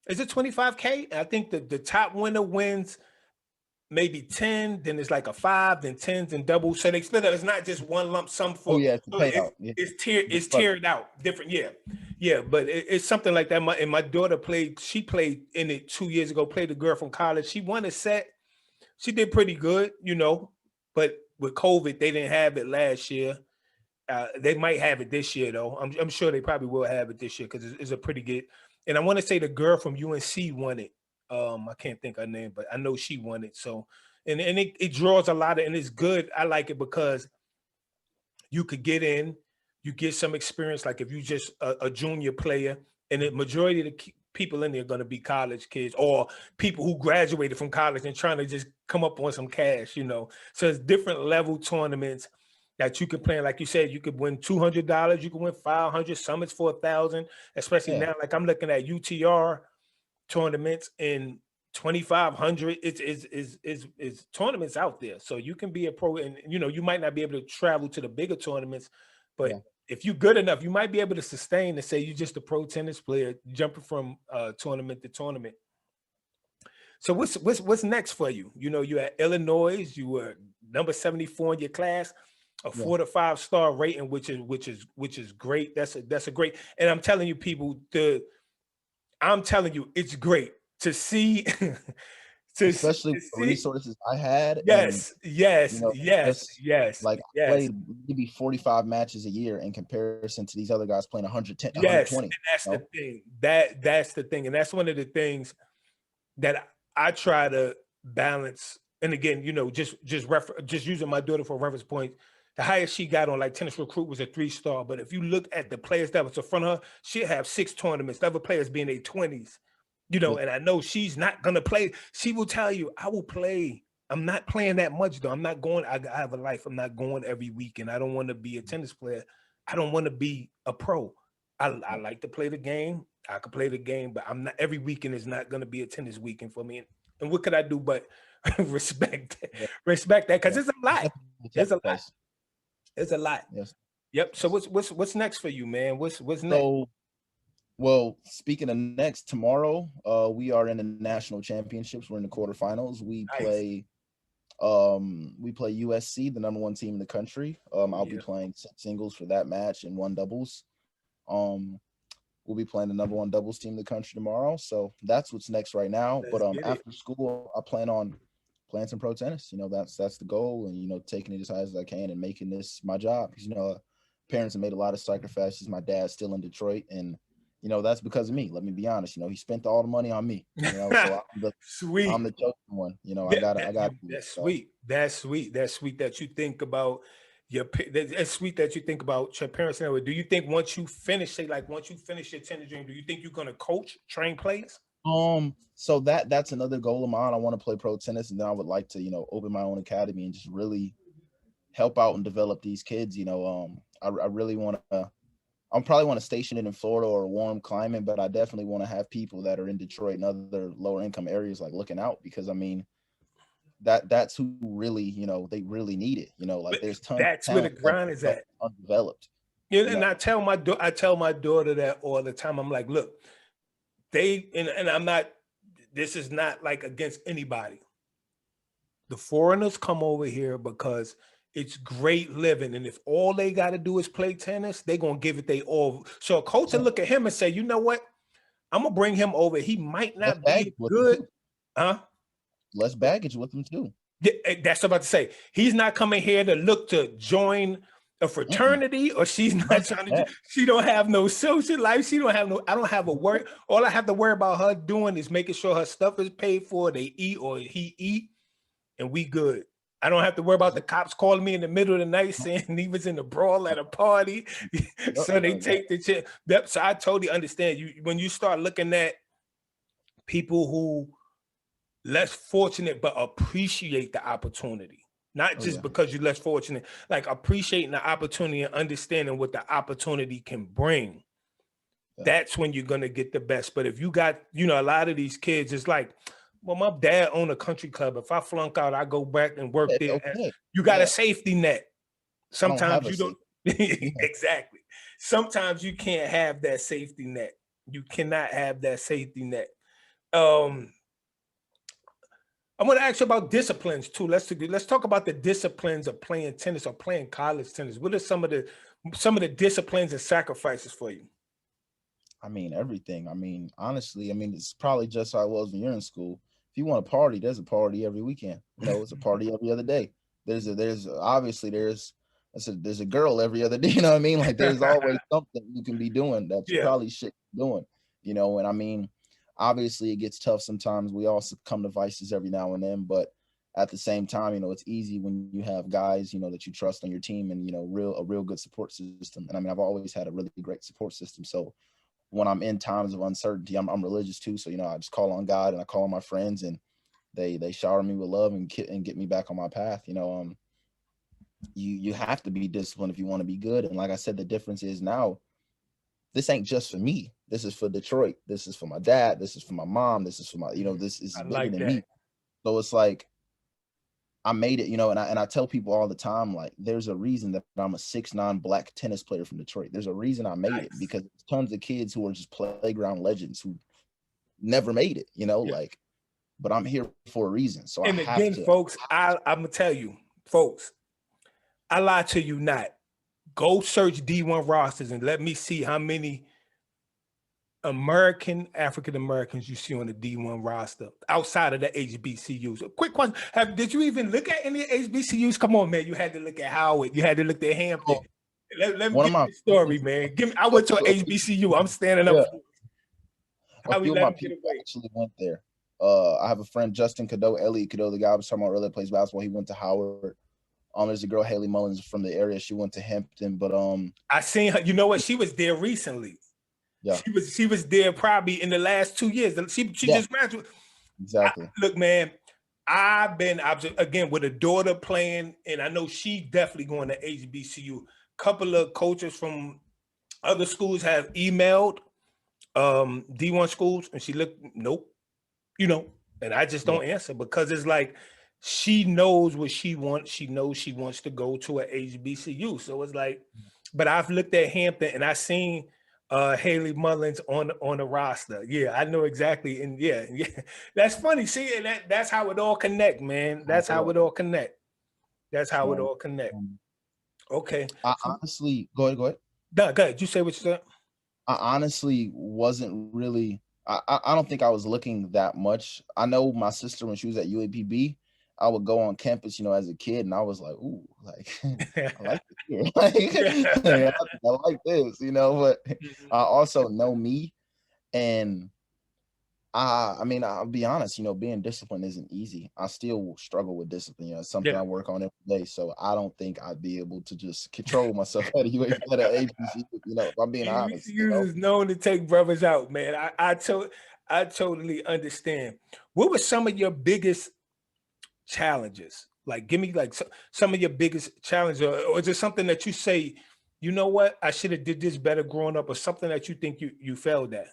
Is it 25K? I think the top winner wins maybe 10. Then it's like a 5, then 10s and doubles. So they split up. It's not just one lump sum for. Oh yeah, it's payout. It's tiered out different. Yeah. But it's something like that. And my daughter played. She played in it 2 years ago. Played a girl from college. She won a set. She did pretty good, But with COVID, they didn't have it last year. They might have it this year, though. I'm sure they probably will have it this year because it's a pretty good. And I want to say the girl from UNC won it. I can't think her name, but I know she won it. So, and it draws a lot of, and it's good. I like it because you could get in, you get some experience. Like if you just a junior player, and the majority of the people in there are going to be college kids or people who graduated from college and trying to just come up on some cash, So it's different level tournaments that you can play. Like you said, you could win $200, you can win 500, some it's 4,000, especially now. Like I'm looking at UTR tournaments in 2,500. It's tournaments out there. So you can be a pro, and you might not be able to travel to the bigger tournaments, but if you're good enough, you might be able to sustain and say you're just a pro tennis player jumping from tournament to tournament. So what's next for you? You're at Illinois, you were number 74 in your class, a 4 to 5 star rating, which is great. That's a great, and I'm telling you, people, it's great to see. Especially the resources I had. Yes. Like I played maybe 45 matches a year in comparison to these other guys playing 110, 120. And that's the thing. That's the thing, and that's one of the things that I try to balance. And again, just using my daughter for a reference point, the highest she got on like Tennis Recruit was a 3-star. But if you look at the players that was in front of her, she'll have 6 tournaments. The other players be in their 20s. And I know she's not gonna play. She will tell you, I will play. I'm not playing that much though. I'm not going. I have a life. I'm not going every week, and I don't want to be a tennis player. I don't want to be a pro. I like to play the game. I could play the game, but I'm not. Every weekend is not going to be a tennis weekend for me. And what could I do but respect that? Because it's a lot. It's a lot. Yes. Yep. So what's next for you, man? What's next? So, well, speaking of next, tomorrow we are in the national championships. We're in the quarterfinals. We play USC, the number 1 team in the country. I'll be playing singles for that match and 1 doubles. We'll be playing the number 1 doubles team in the country tomorrow. So that's what's next right now. But after school, I plan on playing some pro tennis. That's the goal, and taking it as high as I can and making this my job. Because parents have made a lot of sacrifices. My dad's still in Detroit, and you know that's because of me. Let me be honest. You know, he spent all the money on me. You know, so I'm Sweet. the chosen one. You know, I Yeah, got to do it. that's So sweet. That's sweet. That's sweet that you think about that's sweet that you think about your parents. Now, do you think once you finish, say, like once you finish your tennis dream, do you think you're gonna coach, train players? so that's another goal of mine. I want to play pro tennis, and then I would like to, you know, open my own academy and just really help out and develop these kids. You know, I really want to. I probably want to station it in Florida or a warm climate, but I definitely want to have people that are in Detroit and other lower income areas like looking out, because I mean that's who really, you know, they really need it. You know, like But there's tons that's of where the talent grind is at. undeveloped. Yeah, You and know, I tell my daughter that all the time. I'm like, look, and I'm not. This is not like against anybody. The foreigners come over here because it's great living, and if all they got to do is play tennis, they're gonna give it they all. So a coach will yeah, look at him and say, you know what? I'm gonna bring him over. He might less not be baggage with them good, too. huh? Less baggage with them too. Yeah, that's what I'm about to say. He's not coming here to look to join a Mm-mm, fraternity, or she's not none of trying to. that. She don't have no social life. She don't have no. I don't have a worry. All I have to worry about her doing is making sure her stuff is paid for. They eat or he eat, and we good. I don't have to worry about the cops calling me in the middle of the night saying he was in a brawl at a party. Yep, So they none of that. take the chance. So I totally understand you when you start looking at people who less fortunate but appreciate the opportunity. Not Oh just yeah, because you're less fortunate, like appreciating the opportunity and understanding what the opportunity can bring. yeah. That's when you're gonna get the best. But if you got, you know, a lot of these kids, it's like, well, my dad owned a country club. If I flunk out, I go back and Yeah, work it's there. okay. You got a Yeah, safety net. I don't have Sometimes a you don't safe. Yeah, exactly. Sometimes you can't have that safety net. You cannot have that safety net. Um, I want to ask you about disciplines too. Let's talk about the disciplines of playing tennis or playing college tennis. What are some of the disciplines and sacrifices for you? I mean everything. I mean honestly, I mean it's probably just how it was when you're in school. If you want a party, there's a party every weekend. You know, it's a party every other day. There's obviously there's a girl every other day. You know what I mean? Like there's always something you can be doing that you Yeah, probably shouldn't be doing. You know, and I mean, obviously it gets tough sometimes. We all succumb to vices every now and then, but at the same time, you know, it's easy when you have guys, you know, that you trust on your team and, you know, a real good support system. And I mean, I've always had a really great support system. So when I'm in times of uncertainty, I'm religious too. So, you know, I just call on God and I call on my friends, and they shower me with love and get me back on my path. You know, you have to be disciplined if you want to be good. And like I said, the difference is now this ain't just for me. This is for Detroit. This is for my dad. This is for my mom. This is for my, you know, this is I bigger like than that. me. So it's like I made it, you know, and I tell people all the time, like, there's a reason that I'm a 6'9" black tennis player from Detroit. There's a reason I made it, Nice. because there's tons of kids who are just playground legends who never made it, you know, Yeah. like, but I'm here for a reason. So I And have again, to. folks, I'm gonna tell you, folks, I lie to you not. Go search D1 rosters and let me see how many African Americans you see on the D1 roster outside of the HBCUs. A quick question: did you even look at any HBCUs? Come on, man, you had to look at Howard. You had to look at Hampton. Oh, Let me one of get my the story, friends, man. Give me. I went to an HBCU. I'm standing up yeah, for a how we few of let my him get people away. actually went there. I have a friend, Justin Cadeau, Elliot Cadeau, the guy I was talking about earlier, plays basketball. He went to Howard. There's a girl, Haley Mullins, from the area. She went to Hampton, but I seen her. You know what? She was there recently. yeah, She was there probably in the last 2 years. She yeah, just graduated. exactly. Look, man, I've been again with a daughter playing, and I know she definitely going to HBCU. Couple of coaches from other schools have emailed D1 schools, and she looked, nope, you know, and I just Yeah, don't answer because it's like she knows what she wants. She knows she wants to go to a HBCU. So it's like, but I've looked at Hampton and I seen Haley Mullins on the roster. Yeah, I know exactly. And yeah, yeah. That's funny. See, that's how it all connect, man. That's how it all connect. That's how it man. all connect. Um, Okay. I So, honestly, go ahead, go ahead. go ahead. You say what you said. I honestly wasn't really. I don't think I was looking that much. I know my sister when she was at UAPB. I would go on campus, you know, as a kid, and I was like, ooh, like I like it here. Like, I like this, you know, but I also know me. And I mean, I'll be honest, you know, being disciplined isn't easy. I still struggle with discipline. You know, it's something I Yeah. work on every day. So I don't think I'd be able to just control myself at at an agency, you know, if I'm being honest, you HBCUs know. is known to take brothers out, man. I totally understand. What were some of your biggest challenges? Like, give me like some of your biggest challenges, or is it something that you say, you know what, I should have did this better growing up, or something that you think you failed at?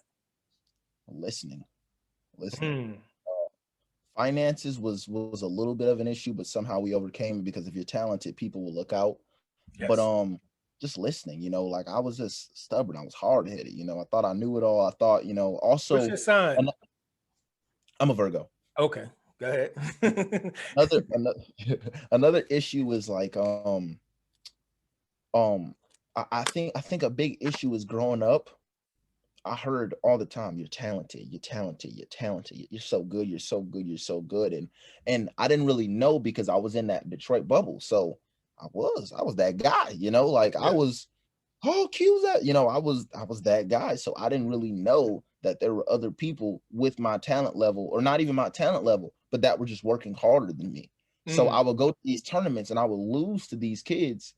Listening, listening. Hmm. Finances was a little bit of an issue, but somehow we overcame it because if you're talented, people will look out. But Yes. just listening, you know, like I was just stubborn. I was hard headed, you know. I thought I knew it all. I thought, you know, What's also your sign? I'm a Virgo. Okay, go ahead. Another another issue is like um I think a big issue is growing up. I heard all the time, you're talented, you're talented, you're talented, you're so good, you're so good, you're so good. And I didn't really know because I was in that Detroit bubble. So I was that guy, you know, like I Yeah. was, oh, Q's that, you know, I was that guy. So I didn't really know that there were other people with my talent level, or not even my talent level, but that were just working harder than me. So Mm. I would go to these tournaments and I would lose to these kids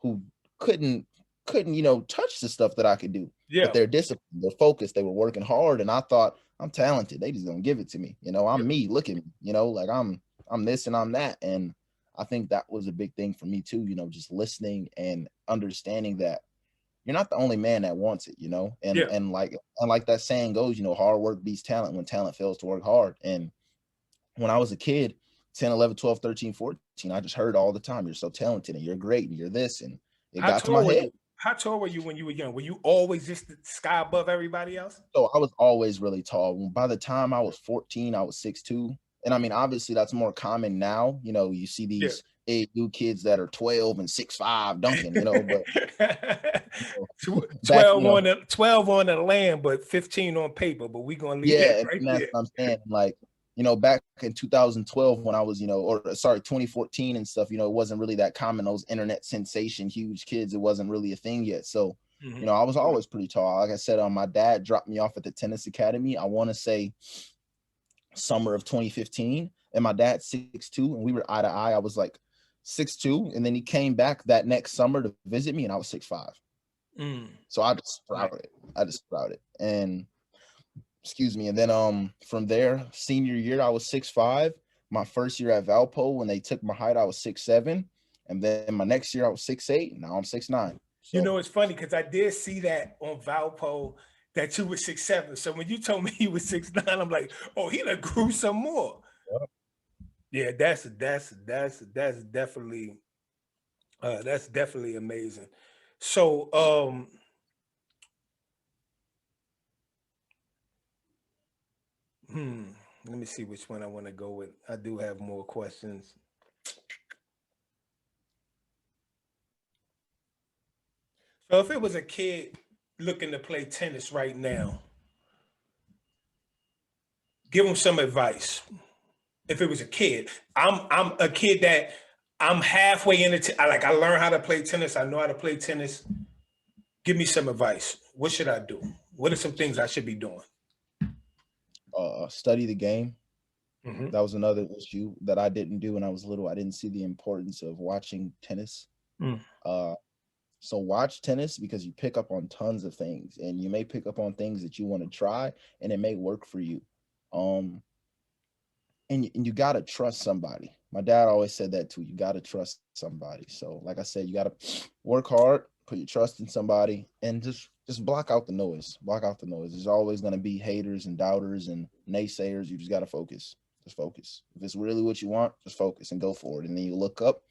who couldn't couldn't, you know, touch the stuff that I could do. But Yeah. they're disciplined, they're focused, they were working hard, and I thought I'm talented. They just gonna give it to me. You know, Yeah. I'm me. Look at me. You know, like I'm this and I'm that. And I think that was a big thing for me too. You know, just listening and understanding that you're not the only man that wants it. You know, Yeah. and like that saying goes, you know, hard work beats talent when talent fails to work hard. And when I was a kid, 10, 11, 12, 13, 14, I just heard all the time, you're so talented and you're great and you're this. And it How got to my tall were head. you? How tall were you when you were young? Were you always just the sky above everybody else? So I was always really tall. By the time I was 14, I was 6'2". And I mean, obviously that's more common now. You know, you see Yeah. these AU kids that are 12 and 6'5" dunking, you know, but you know, back, you know, 12 on the land, but 15 on paper. But we're gonna leave that yeah, right and that's there. what I'm saying. Like, you know, back in 2012 when I was, you know, or sorry, 2014 and stuff, you know, it wasn't really that common. Those internet sensation, huge kids, it wasn't really a thing yet. So, you Mhm. know, I was always pretty tall. Like I said, my dad dropped me off at the tennis academy. I want to say summer of 2015, and my dad's 6'2", and we were eye to eye. I was like 6'2", and then he came back that next summer to visit me, and I was 6'5". Mm. So I just Right. sprouted. I just sprouted. And excuse me. And then from there, senior year, I was 6'5". My first year at Valpo, when they took my height, I was 6'7". And then my next year I was 6'8". Now I'm 6'9". You So know, it's funny because I did see that on Valpo that you were 6'7". So when you told me he was 6'9", I'm like, oh, he done grew some more. Yeah, that's definitely amazing. So hmm, let me see which one I want to go with. I do have more questions. So if it was a kid looking to play tennis right now, give them some advice. If it was a kid, I'm a kid that I'm halfway into. Like I learned how to play tennis. I know how to play tennis. Give me some advice. What should I do? What are some things I should be doing? study the game. Hmm. That was another issue that I didn't do when I was little. I didn't see the importance of watching tennis. Mm. Uh, so watch tennis because you pick up on tons of things, and you may pick up on things that you want to try, and it may work for you. Um, and you gotta trust somebody. My dad always said that too. You gotta trust somebody. So, like I said, you gotta work hard, put your trust in somebody, and just block out the noise. Block out the noise. There's always gonna be haters and doubters and naysayers. You just gotta focus. Just focus. If it's really what you want, just focus and go for it. And then you look up.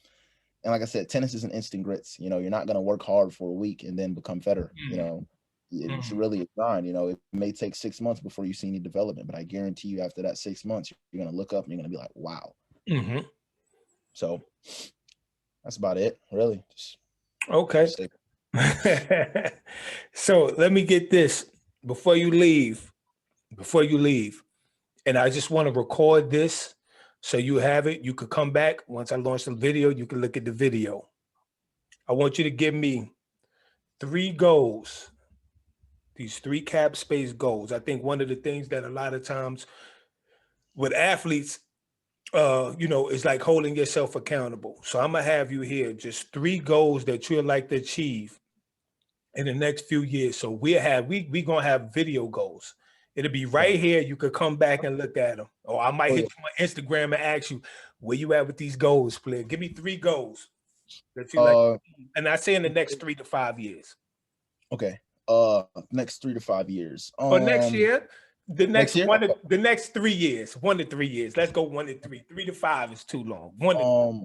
And like I said, tennis isn't instant grits. You know, you're not gonna work hard for a week and then become better. You Mm. know, it's Mm. really a grind. You know, it may take 6 months before you see any development, but I guarantee you after that 6 months, you're going to look up and you're going to be like, wow. Hmm. So that's about it, really. Just Okay. stay. So let me get this before you leave. Before you leave, and I just want to record this So you have it. You could come back. Once I launch the video, you can look at the video. I want you to give me 3 goals, these 3 cap space goals. I think one of the things that a lot of times with athletes, you know, is like holding yourself accountable. So I'm gonna have you here, just 3 goals that you'd like to achieve in the next few years. So we gonna have video goals. It'll be right here. You could come back and look at them. Or I might hit you on Instagram and ask you, where you at with these goals, player? Give me 3 goals that you like. And I say in the next 3 to 5 years. Okay. Next 3 to 5 years. Or next year, the next year? the next 3 years, 1 to 3 years. Let's go 1 to 3. 3 to 5 is too long. 1 to 3.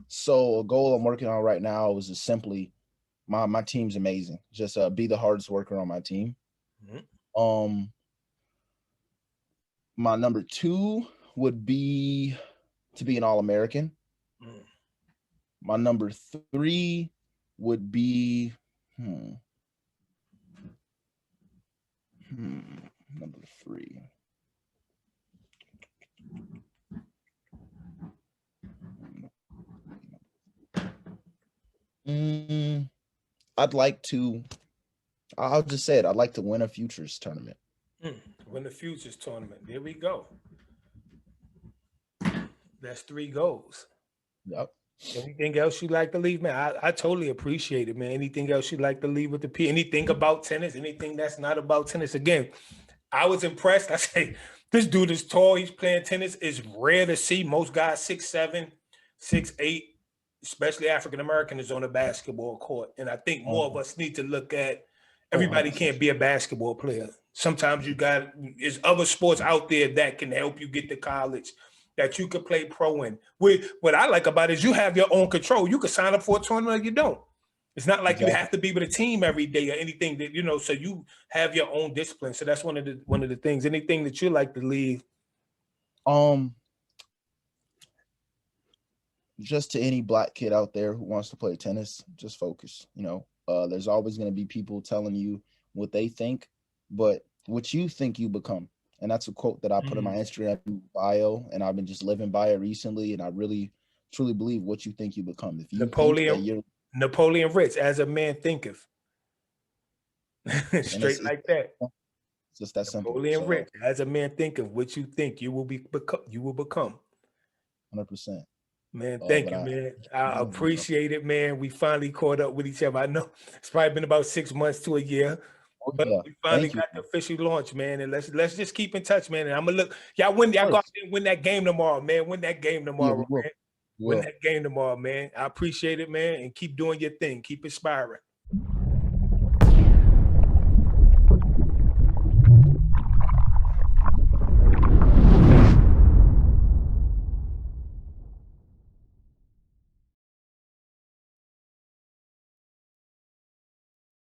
So a goal I'm working on right now is just simply my team's amazing. Just be the hardest worker on my team. Mm-hmm. My number 2 would be to be an All-American. Mm. My number 3 would be number 3. I'll just say it. I'd like to win a futures tournament. Win the futures tournament. There we go. That's 3 goals. Yep. Anything else you'd like to leave, man? I totally appreciate it, man. Anything else you'd like to leave with the P? Anything about tennis? Anything that's not about tennis? Again, I was impressed. I say, this dude is tall. He's playing tennis. It's rare to see. Most guys 6'7", 6'8", especially African-American, is on a basketball court. And I think more of us need to look at everybody can't be a basketball player. Sometimes there's other sports out there that can help you get to college, that you could play pro in. What I like about it is you have your own control. You can sign up for a tournament or you don't. It's not like you have to be with a team every day or anything that, you know, so you have your own discipline. So that's one of the things. Anything that you like to leave? Just to any Black kid out there who wants to play tennis, just focus. You know, there's always going to be people telling you what they think, but what you think you become. And that's a quote that I put in my Instagram bio, and I've been just living by it recently. And I really, truly believe what you think you become. If you Napoleon Rich, as a man thinketh. Straight like that. It's just that simple. Napoleon Rich, as a man thinketh, what you think you will become. 100%. Man, thank you, man. I appreciate it, man. We finally caught up with each other. I know it's probably been about 6 months to a year. But we finally got the official launch, man. And let's just keep in touch, man. And I'm gonna look. Y'all go out there and win that game tomorrow, man. Win that game tomorrow, man. Win that game tomorrow, man. I appreciate it, man. And keep doing your thing. Keep inspiring.